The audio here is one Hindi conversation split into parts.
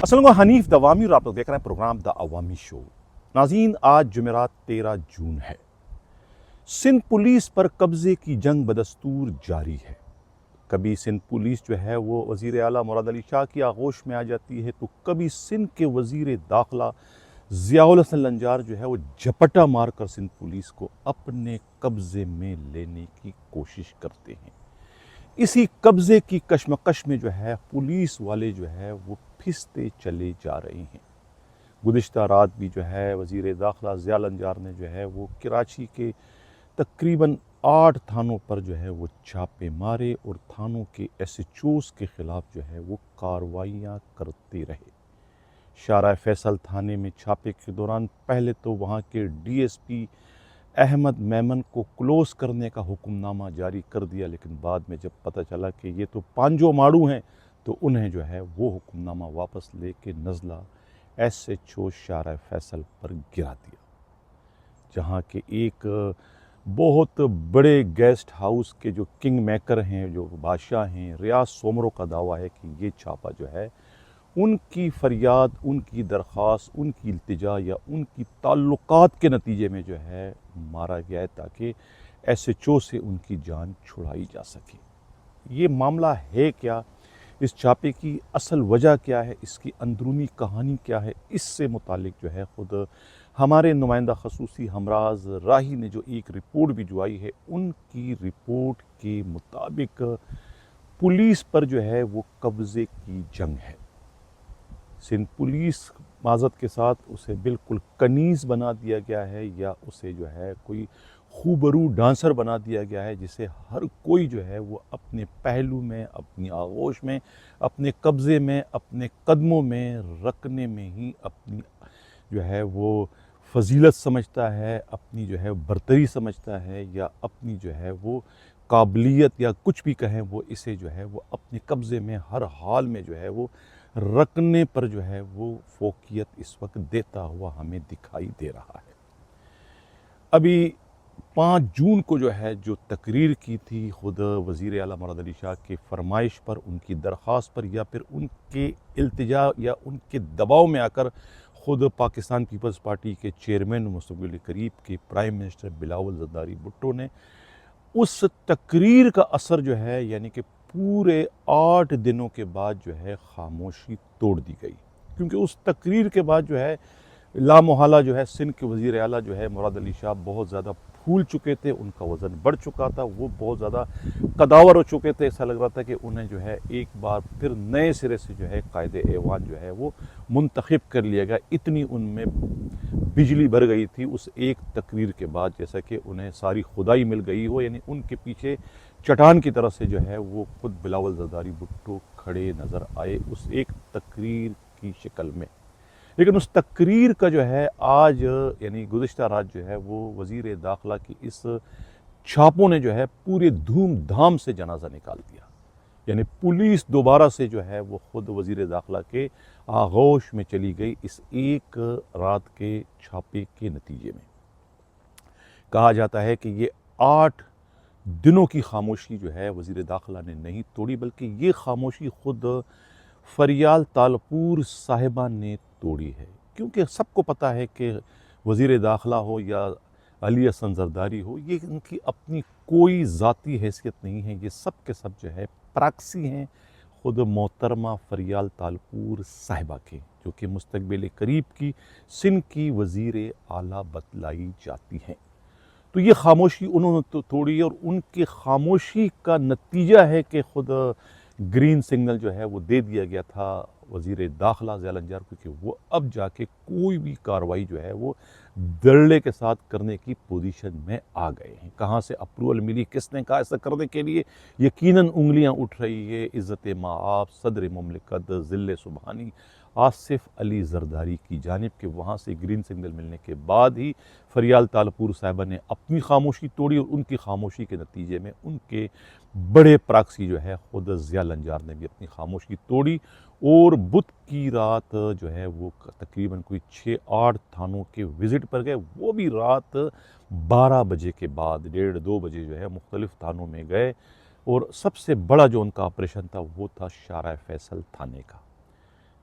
असल हनीफ दवामी और आप लोग देख रहे हैं प्रोग्राम द अवामी शो। नाज़रीन, आज जुमेरात 13 जून है। सिंध पुलिस पर कब्जे की जंग बदस्तूर जारी है। कभी सिंध पुलिस जो है वो वज़ीर आला मुराद अली शाह की आगोश में आ जाती है, तो कभी सिंध के वज़ीर दाखिला ज़ियाउल हसन लंजार जो है वो झपटा मारकर सिंध पुलिस को अपने कब्जे में लेने की कोशिश करते हैं। इसी कब्जे की कशमकश में जो है पुलिस वाले जो है वो फिसते चले जा रहे हैं। गुज़िश्ता रात भी जो है वज़ीर दाखिला ज़िया लंजार ने जो है वो कराची के तकरीबन 8 थानों पर जो है वो छापे मारे और थानों के SHOs के ख़िलाफ़ जो है वो कार्रवाइयाँ करते रहे। शारा फैसल थाने में छापे के दौरान पहले तो वहाँ के DSP अहमद मेमन को क्लोज़ करने का हुक्मनामा जारी कर दिया, लेकिन बाद में जब पता चला कि ये तो पांजो माड़ू हैं, तो उन्हें जो है वो हुक्मनामा वापस लेके नज़ला SHO शारा फैसल पर गिरा दिया, जहाँ के एक बहुत बड़े गेस्ट हाउस के जो किंग मेकर हैं, जो बादशाह हैं, रियाज सोमरो का दावा है कि ये छापा जो है उनकी फरियाद, उनकी दरख्वास्त, उनकी इल्तिजा या उनकी ताल्लुकात के नतीजे में जो है मारा गया है, ताकि SHO से उनकी जान छुड़ाई जा सके। ये मामला है क्या, इस छापे की असल वजह क्या है, इसकी अंदरूनी कहानी क्या है, इससे मुतालिक जो है ख़ुद हमारे नुमाइंदा खसूसी हमराज राही ने जो एक रिपोर्ट भिजवाई है, उनकी रिपोर्ट के मुताबिक पुलिस पर जो है वो कब्ज़े की जंग है। सिंध पुलिस माज़त के साथ उसे बिल्कुल कनीज़ बना दिया गया है, या उसे जो है कोई खूबरू डांसर बना दिया गया है, जिसे हर कोई जो है वो अपने पहलू में, अपनी आगोश में, अपने कब्ज़े में, अपने कदमों में रखने में ही अपनी जो है वो फजीलत समझता है, अपनी जो है बरतरी समझता है, या अपनी जो है वो काबिलियत या कुछ भी कहें, वो इसे जो है वो अपने कब्ज़े में हर हाल में जो है वो रखने पर जो है वो फोकियत इस वक्त देता हुआ हमें दिखाई दे रहा है। अभी 5 जून को जो है जो तकरीर की थी ख़ुद वज़ीर आला मुराद अली शाह की फरमाइश पर, उनकी दरख्वास्त पर, या फिर उनके इल्तिजा या उनके दबाव में आकर ख़ुद पाकिस्तान पीपल्स पार्टी के चेयरमैन मुस्तक़बिल करीब के प्राइम मिनिस्टर बिलावल ज़रदारी भुट्टो ने उस तकरीर का असर जो है, यानी कि पूरे 8 दिनों के बाद जो है खामोशी तोड़ दी गई, क्योंकि उस तकरीर के बाद जो है लामोहला जो है सिंध के वज़ीर आला जो है मुराद अली शाह बहुत ज़्यादा फूल चुके थे, उनका वज़न बढ़ चुका था, वो बहुत ज़्यादा कदावर हो चुके थे। ऐसा लग रहा था कि उन्हें जो है एक बार फिर नए सिरे से जो है कायदे ऐवान जो है वो मुंतखब कर लिया गया। इतनी उनमें बिजली भर गई थी उस एक तकरीर के बाद, जैसा कि उन्हें सारी खुदाई मिल गई हो, यानी उनके पीछे चट्टान की तरह से जो है वो खुद बिलावल ज़रदारी भुट्टो खड़े नज़र आए उस एक तकरीर की शक्ल में। लेकिन उस तकरीर का जो है आज यानी गुज़िश्ता रात जो है वो वज़ीर दाखिला की इस छापों ने जो है पूरे धूमधाम से जनाजा निकाल दिया, यानी पुलिस दोबारा से जो है वो ख़ुद वज़ीर दाखिला के आगोश में चली गई इस एक रात के छापे के नतीजे में। कहा जाता है कि ये 8 दिनों की खामोशी जो है वज़ीर दाखिला ने नहीं तोड़ी, बल्कि ये खामोशी ख़ुद फरियाल तालपुर साहिबा ने तोड़ी है, क्योंकि सबको पता है कि वज़ीर दाखिला हो या अली हसन ज़रदारी हो, ये इनकी अपनी कोई ज़ाती हैसियत नहीं है, ये सब के सब जो है प्रॉक्सी हैं ख़ुद मोहतरमा फरियाल तालपुर साहिबा के, जो कि मुस्तक़बिल करीब की सिंध की वज़ीर आला बतलाई जाती हैं। तो ये खामोशी उन्होंने तो तोड़ी, और उनकी खामोशी का नतीजा है कि ख़ुद ग्रीन सिग्नल जो है वो दे दिया गया था वज़ीर दाखिला ज़िया लंजार को कि वो अब जाके कोई भी कार्रवाई जो है वो दृढ़ता के साथ करने की पोजीशन में आ गए हैं। कहाँ से अप्रूवल मिली, किसने कहा ऐसा करने के लिए, यकीनन उंगलियां उठ रही है इज़्ज़त माआब सदर मुमलिकत ज़िल्ले सुबहानी आसिफ अली ज़रदारी की जानिब के। वहाँ से ग्रीन सिग्नल मिलने के बाद ही फरियाल तालपुर साहिबा ने अपनी खामोशी तोड़ी, और उनकी खामोशी के नतीजे में उनके बड़े प्रॉक्सी जो है ख़ुद ज़िया लंजार ने भी अपनी खामोशी तोड़ी, और बुध की रात जो है वो तकरीबन कोई 6-8 थानों के विज़िट पर गए, वो भी रात 12 बजे के बाद 1:30-2 बजे जो है मुख्तलिफ़ थानों में गए, और सबसे बड़ा जो उनका ऑपरेशन था वो था शारा फैसल थाने का।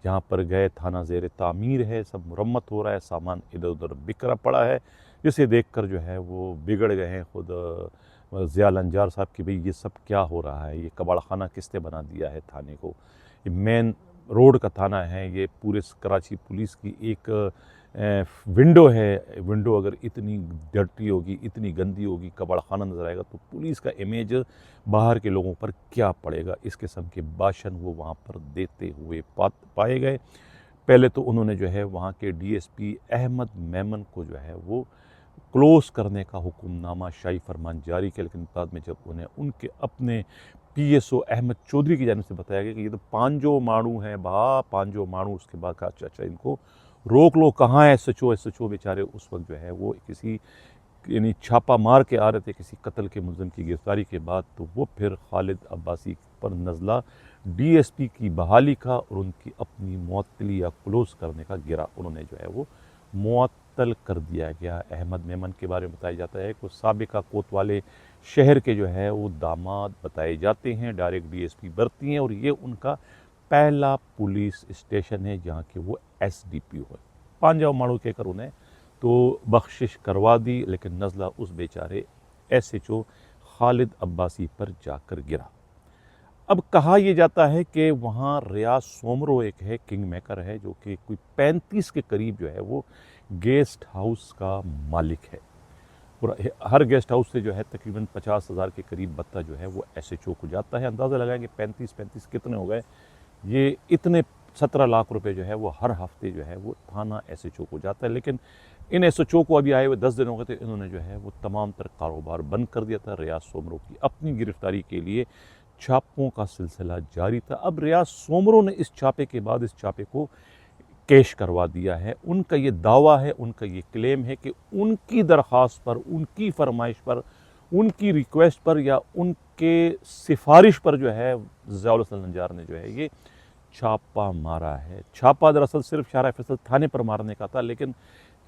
जहाँ पर गए थाना ज़ेर तामीर है, सब मुरम्मत हो रहा है, सामान इधर उधर बिखरा पड़ा है, जिसे देखकर जो है वो बिगड़ गए हैं खुद ज़िया लंजार साहब कि भाई ये सब क्या हो रहा है, ये कबाड़ खाना किसने बना दिया है थाने को। ये मेन रोड का थाना है, ये पूरे कराची पुलिस की एक विंडो है। विंडो अगर इतनी डर्टी होगी, इतनी गंदी होगी, कबाड़ खाना नज़र आएगा तो पुलिस का इमेज बाहर के लोगों पर क्या पड़ेगा। इस किस्म के भाषण वो वहाँ पर देते हुए पाए गए। पहले तो उन्होंने जो है वहाँ के डीएसपी अहमद मेमन को जो है वो क्लोज़ करने का हुक्मनामा शाही फरमान जारी किया, लेकिन बाद में जब उन्हें उनके अपने पीएसओ अहमद चौधरी की जानिब से बताया गया कि ये तो पांजो माणू हैं भा, पांजो माणू, उसके बाद कहा अच्छा इनको रोक लो, कहाँ है एसएचओ बेचारे उस वक्त जो है वो किसी यानी छापा मार के आ रहे थे किसी कत्ल के मुलज़िम की गिरफ्तारी के बाद। तो वो फिर खालिद अब्बासी पर नज़ला डीएसपी की बहाली का और उनकी अपनी मुअत्तली या क्लोज़ करने का गिरा उन्होंने जो है वो मुअत्तल कर दिया गया। अहमद मेमन के बारे में बताया जाता है कि वो साबिका कोतवाले शहर के जो है वो दामाद बताए जाते हैं, डायरेक्ट डीएसपी बरती हैं और ये उनका पहला पुलिस स्टेशन है जहाँ के वो एसडीपीओ है। पांजाव माड़ू कहकर उन्हें तो बख्शिश करवा दी, लेकिन नज़ला उस बेचारे एसएचओ खालिद अब्बासी पर जाकर गिरा। अब कहा यह जाता है कि वहाँ रियाज सोमरो एक है, किंग मेकर है, जो कि कोई 35 के करीब जो है वो गेस्ट हाउस का मालिक है और हर गेस्ट हाउस से जो है तकरीबन 50,000 के करीब भत्ता जो है वो एसएचओ को जाता है। अंदाज़ा लगाएंगे 35 कितने हो गए, ये इतने 17 लाख रुपए जो है वो हर हफ्ते जो है वो थाना एसएचओ को जाता है। लेकिन इन एसएचओ को अभी आए हुए 10 दिन हो गए थे, इन्होंने जो है वो तमाम तर कारोबार बंद कर दिया था। रियाज सोमरो की अपनी गिरफ्तारी के लिए छापों का सिलसिला जारी था। अब रियाज सोमरो ने इस छापे के बाद इस छापे को कैश करवा दिया है। उनका ये दावा है, उनका ये क्लेम है कि उनकी दरख्वास्त पर, उनकी फरमाइश पर, उनकी रिक्वेस्ट पर या उनके सिफारिश पर जो है ज़ियाउल हसन लंजार ने जो है ये छापा मारा है। छापा दरअसल सिर्फ शाहरा फैसल थाने पर मारने का था, लेकिन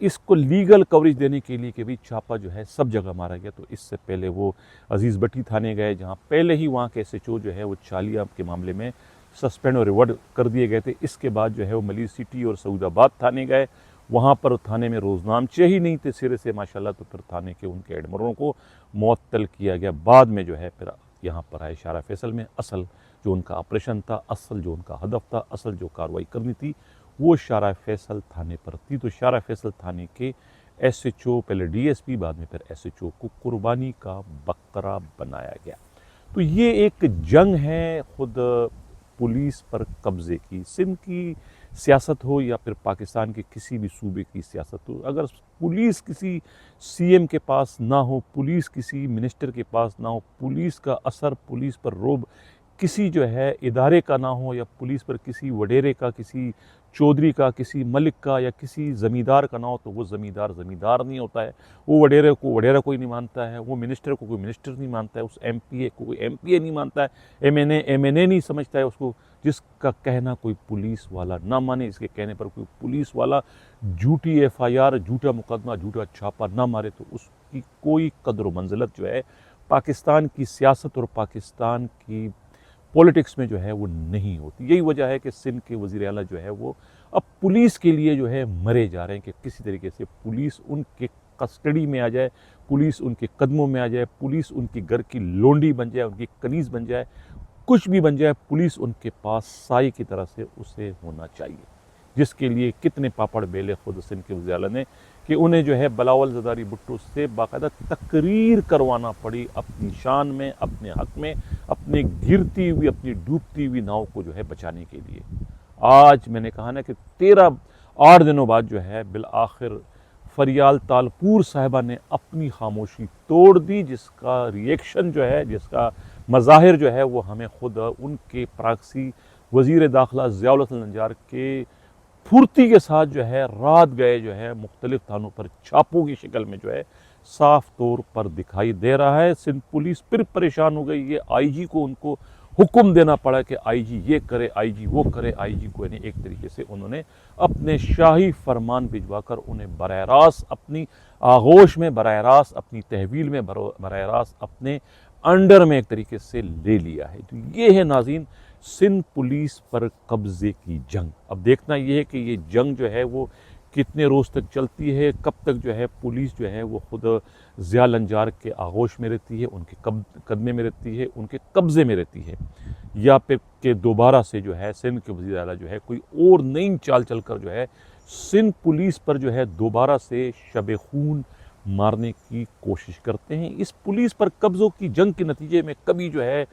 इसको लीगल कवरेज देने के लिए कि भी छापा जो है सब जगह मारा गया। तो इससे पहले वो अजीज़ भट्टी थाने गए, जहाँ पहले ही वहाँ के एसएचओ जो है वो चालिया के मामले में सस्पेंड और रिवर्ड कर दिए गए थे। इसके बाद जो है वो मलिक सिटी और सऊदाबाद थाने गए, वहाँ पर थाने में रोज़नामचे ही नहीं थे सिरे से माशाल्लाह, तो फिर थाने के उनके एडमरों को मुअत्तल किया गया। बाद में जो है फिर यहाँ पर आए शाहरा फैसल में। असल जो उनका ऑपरेशन था, असल जो उनका हदफ था, असल जो कार्रवाई करनी थी वो शाहरा फैसल थाने पर थी। तो शाहरा फैसल थाने के एसएचओ, पहले डीएसपी बाद में फिर एसएचओ को कुर्बानी का बकरा बनाया गया। तो ये एक जंग है खुद पुलिस पर कब्ज़े की। सिंध की सियासत हो या फिर पाकिस्तान के किसी भी सूबे की सियासत हो, अगर पुलिस किसी सीएम के पास ना हो, पुलिस किसी मिनिस्टर के पास ना हो, पुलिस का असर, पुलिस पर रोब किसी जो है इदारे का ना हो, या पुलिस पर किसी वडेरे का, किसी चौधरी का, किसी मलिक का या किसी ज़मींदार का ना हो, तो वो ज़मींदार ज़मींदार नहीं होता है। वो वडेरे को वडेरा कोई नहीं मानता है, वो मिनिस्टर को कोई मिनिस्टर नहीं मानता है, उस एमपीए को कोई एमपीए नहीं मानता है, एमएनए नहीं समझता है उसको। जिसका कहना कोई पुलिस वाला ना माने, इसके कहने पर कोई पुलिस वाला झूठी एफआईआर, झूठा मुकदमा, झूठा छापा ना मारे, तो उसकी कोई कदर व मंजिलत जो है पाकिस्तान की सियासत और पाकिस्तान की पॉलिटिक्स में जो है वो नहीं होती। यही वजह है कि सिंध के वज़ीर आला जो है वो अब पुलिस के लिए जो है मरे जा रहे हैं कि किसी तरीके से पुलिस उनके कस्टडी में आ जाए, पुलिस उनके कदमों में आ जाए, पुलिस उनके घर की लोंडी बन जाए, उनकी कनीज़ बन जाए, कुछ भी बन जाए, पुलिस उनके पास साई की तरह से उसे होना चाहिए। जिसके लिए कितने पापड़ बेले खुद सिंध के वज़ीर आला ने कि उन्हें जो है बिलावल ज़रदारी भुट्टो से बाकायदा तकरीर करवाना पड़ी अपनी शान में, अपने हक़ में, अपने गिरती हुई, अपनी डूबती हुई नाव को जो है बचाने के लिए। आज मैंने कहा ना कि 8 दिनों बाद जो है बिल आखिर फरियाल तालपुर साहिबा ने अपनी खामोशी तोड़ दी, जिसका रिएक्शन जो है, जिसका मज़ाहिर जो है वो हमें खुद उनके प्राक्सी वज़ीर दाखिला ज़ियाउल हसन लंजार के फुर्ती के साथ जो है रात गए जो है मुख्तलिफ थानों पर छापों की शक्ल में जो है साफ तौर पर दिखाई दे रहा है। सिंध पुलिस फिर परेशान हो गई। ये आईजी को उनको हुक्म देना पड़ा कि आईजी ये करे, आईजी वो करे। आईजी को यानी एक तरीके से उन्होंने अपने शाही फरमान भिजवाकर उन्हें बराह रास्त अपनी आगोश में, बराह रास्त अपनी तहवील में, बराह रास्त अपने अंडर में एक तरीके से ले लिया है। तो ये है नाज़रीन सिंध पुलिस पर कब्जे की जंग। अब देखना ये है कि ये जंग जो है वो कितने रोज़ तक चलती है, कब तक जो है पुलिस जो है वो खुद ज़िया लंजार के आगोश में रहती है, उनके कदमे में रहती है, उनके कब्ज़े में रहती है, या फिर के दोबारा से जो है सिंध के वज़ीर आला जो है कोई और नई चाल चलकर जो है सिंध पुलिस पर जो है दोबारा से शब खून मारने की कोशिश करते हैं। इस पुलिस पर कब्ज़ों की जंग के नतीजे में कभी जो है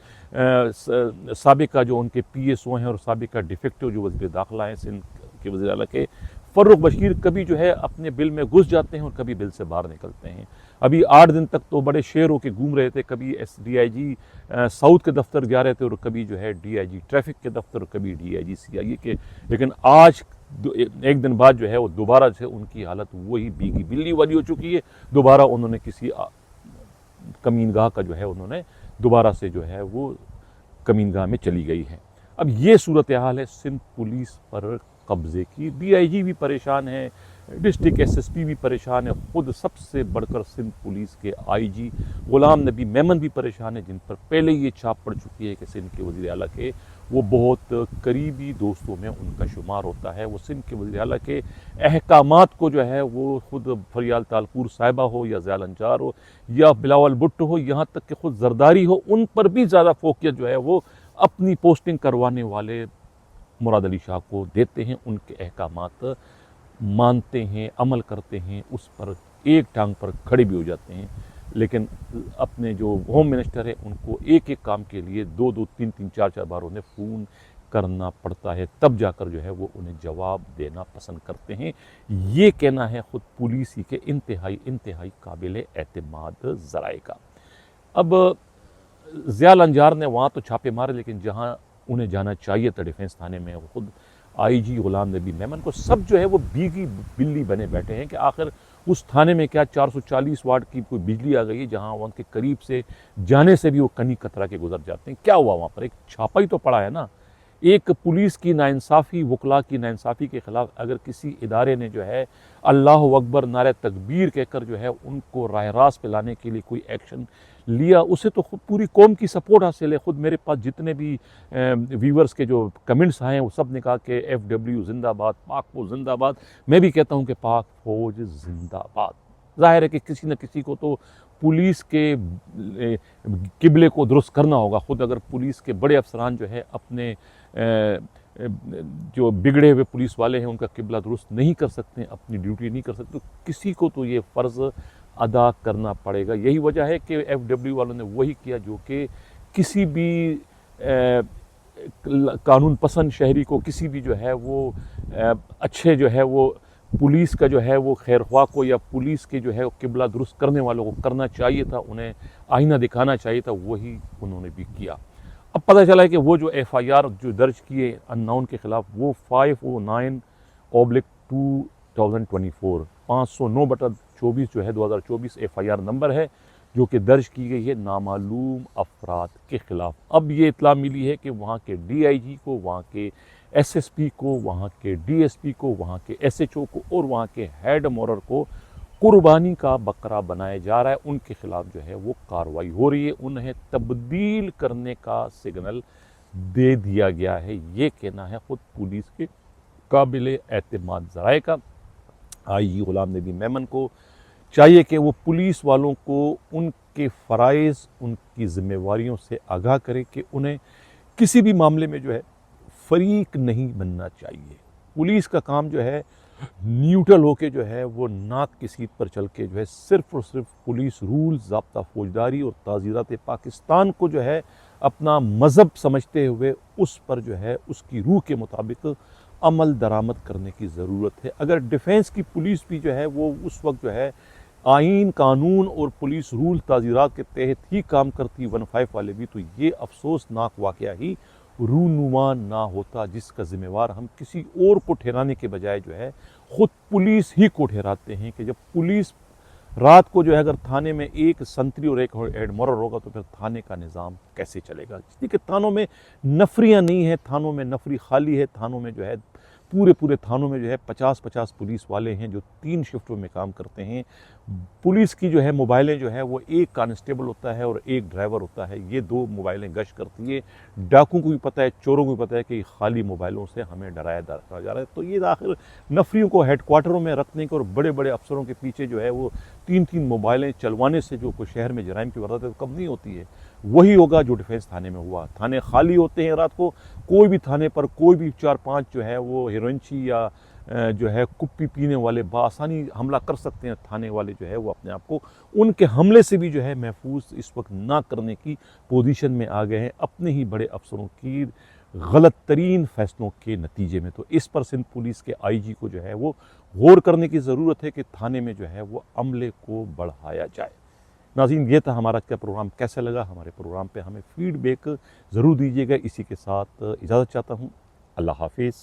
साबिका जो उनके PSO हैं और साबिका डिफेक्टिव जो वज़ीर दाखिला हैं सिंध के वज़ीर आला के, फ़र्रुख बशीर, कभी जो है अपने बिल में घुस जाते हैं और कभी बिल से बाहर निकलते हैं। अभी 8 दिन तक तो बड़े शेर होके घूम रहे थे, कभी DIG साउथ के दफ्तर जा रहे थे और कभी जो है DIG ट्रैफिक के दफ्तर और कभी DIG CIA के, लेकिन आज एक दिन बाद जो है वो दोबारा से उनकी हालत वही भीगी बिल्ली वाली हो चुकी है। दोबारा उन्होंने किसी कमीनगाह का जो है उन्होंने दोबारा से जो है वो कमीनगाह में चली गई है। अब ये सूरत हाल है सिंध पुलिस पर कब्ज़े की। DIG भी परेशान है, डिस्ट्रिक्ट SSP भी परेशान है, खुद सबसे बढ़कर सिंध पुलिस के IG गुलाम नबी मेमन भी परेशान है, जिन पर पहले ये छाप पड़ चुकी है कि सिंध के वज़ीर आला के वो बहुत करीबी दोस्तों में उनका शुमार होता है। वो सिंध के वज़ीर आला के अहकामात को जो है वो खुद फरियाल तालपुर साहिबा हो या ज़िया लंजार हो या बिलावल भुट्टो हो, यहाँ तक कि खुद जरदारी हो, उन पर भी ज़्यादा फोकियत जो है वो अपनी पोस्टिंग करवाने वाले मुराद अली शाह को देते हैं। उनके अहकामात मानते हैं, अमल करते हैं, उस पर एक टांग पर खड़े भी हो जाते हैं। लेकिन अपने जो होम मिनिस्टर है उनको एक एक काम के लिए 2-2, 3-3, 4-4 बार उन्हें फ़ोन करना पड़ता है, तब जाकर जो है वो उन्हें जवाब देना पसंद करते हैं। ये कहना है ख़ुद पुलिस ही के इंतहाई काबिल एतमाद ज़राए का। अब ज़िया लंजार ने वहाँ तो छापे मारे, लेकिन जहाँ उन्हें जाना चाहिए था डिफेंस थाने में, वो खुद IG गुलाम नबी मेमन को सब जो है वो भीगी बिल्ली बने बैठे हैं कि आखिर उस थाने में क्या 440 वाट की कोई बिजली आ गई है जहाँ उनके करीब से जाने से भी वो कनी कतरा के गुजर जाते हैं। क्या हुआ वहाँ पर? एक छापा ही तो पड़ा है ना। एक पुलिस की नाइंसाफ़ी, वकला की नाइंसाफ़ी के ख़िलाफ़ अगर किसी इदारे ने जो है अल्लाह अकबर नारे तकबीर कहकर जो है उनको राह रास्त पे लाने के लिए कोई एक्शन लिया, उसे तो खुद पूरी कौम की सपोर्ट हासिल है। ख़ुद मेरे पास जितने भी व्यूवर्स के जो कमेंट्स आए हैं वो सब ने कहा कि FW जिंदाबाद, पाक फौज जिंदाबाद। मैं भी कहता हूँ कि पाक फौज जिंदाबाद। ज़ाहिर है कि किसी न किसी को तो पुलिस के किबले को दुरुस्त करना होगा। ख़ुद अगर पुलिस के बड़े अफसरान जो है अपने जो बिगड़े हुए पुलिस वाले हैं उनका किबला दुरुस्त नहीं कर सकते, अपनी ड्यूटी नहीं कर सकते, तो किसी को तो ये फ़र्ज़ अदा करना पड़ेगा। यही वजह है कि FW वालों ने वही किया जो कि किसी भी कानून पसंद शहरी को, किसी भी जो है वो अच्छे जो है वो पुलिस का जो है वो खैरख्वाह को या पुलिस के जो है किबला दुरुस्त करने वालों को करना चाहिए था, उन्हें आईना दिखाना चाहिए था, वही उन्होंने भी किया। अब पता चला है कि वो जो FIR जो दर्ज किए अननाउन के ख़िलाफ़ वो 509/2024 509/24 जो है 2024 FIR नंबर है जो कि दर्ज की गई है नामालूम अफराद के ख़िलाफ़। अब ये इत्तला मिली है कि वहाँ के DIG को, वहाँ के SSP को, वहाँ के DSP को, वहाँ के SHO को और वहाँ के हेड मोरर को कुर्बानी का बकरा बनाया जा रहा है। उनके ख़िलाफ़ जो है वो कार्रवाई हो रही है, उन्हें तब्दील करने का सिग्नल दे दिया गया है। ये कहना है ख़ुद पुलिस के काबिल एतमाद ज़राए का। IG गुलाम नबी मेमन को चाहिए कि वो पुलिस वालों को उनके फ़राइज़, उनकी ज़िम्मेवारियों से आगाह करे कि उन्हें किसी भी मामले में जो है फ़रीक नहीं बनना चाहिए। पुलिस का काम जो है न्यूट्रल होके जो है वो नाक की सीट पर चल के जो है सिर्फ़ और सिर्फ पुलिस रूल, ज़ाब्ता फ़ौजदारी और ताज़ीरात पाकिस्तान को जो है अपना मज़हब समझते हुए उस पर जो है उसकी रूह के मुताबिक अमल दरामद करने की ज़रूरत है। अगर डिफेंस की पुलिस भी जो है वो उस वक्त जो है आइन, कानून और पुलिस रूल ताज़ीरात के तहत ही काम करती 15 वाले भी, तो ये अफसोसनाक वाक़या ही रूनुमा ना होता, जिसका ज़िम्मेवार हम किसी और को ठहराने के बजाय जो है ख़ुद पुलिस ही को ठहराते हैं। कि जब पुलिस रात को जो है अगर थाने में एक संतरी और एक हेड मोरर होगा तो फिर थाने का निज़ाम कैसे चलेगा? इसलिए कि थानों में नफरियाँ नहीं है, थानों में नफरी खाली है, थानों में जो है पूरे पूरे थानों में जो है 50-50 पुलिस वाले हैं जो 3 शिफ्टों में काम करते हैं। पुलिस की जो है मोबाइलें जो है वो एक कांस्टेबल होता है और एक ड्राइवर होता है, ये 2 मोबाइलें गश्त करती है। डाकुओं को भी पता है, चोरों को भी पता है कि खाली मोबाइलों से हमें डराया जा रहा है। तो ये आखिर नफरियों को हेडक्वार्टरों में रखने के और बड़े बड़े अफसरों के पीछे जो है वो 3-3 मोबाइलें चलवाने से जो कोई शहर में जराइम की वारदातें कम नहीं होती है। वही होगा जो डिफेंस थाने में हुआ। थाने खाली होते हैं रात को, कोई भी थाने पर कोई भी 4-5 जो है वो हिरोइनची या जो है कुप्पी पीने वाले बासानी हमला कर सकते हैं। थाने वाले जो है वो अपने आप को उनके हमले से भी जो है महफूज इस वक्त ना करने की पोजीशन में आ गए हैं, अपने ही बड़े अफसरों की गलत तरीन फैसलों के नतीजे में। तो इस पर सिंध पुलिस के आईजी को जो है वो गौर करने की ज़रूरत है कि थाने में जो है वो अमले को बढ़ाया जाए। नाज़रीन, ये था हमारा क्या प्रोग्राम, कैसा लगा हमारे प्रोग्राम पे हमें फीडबैक ज़रूर दीजिएगा। इसी के साथ इजाज़त चाहता हूँ। अल्लाह हाफिज़।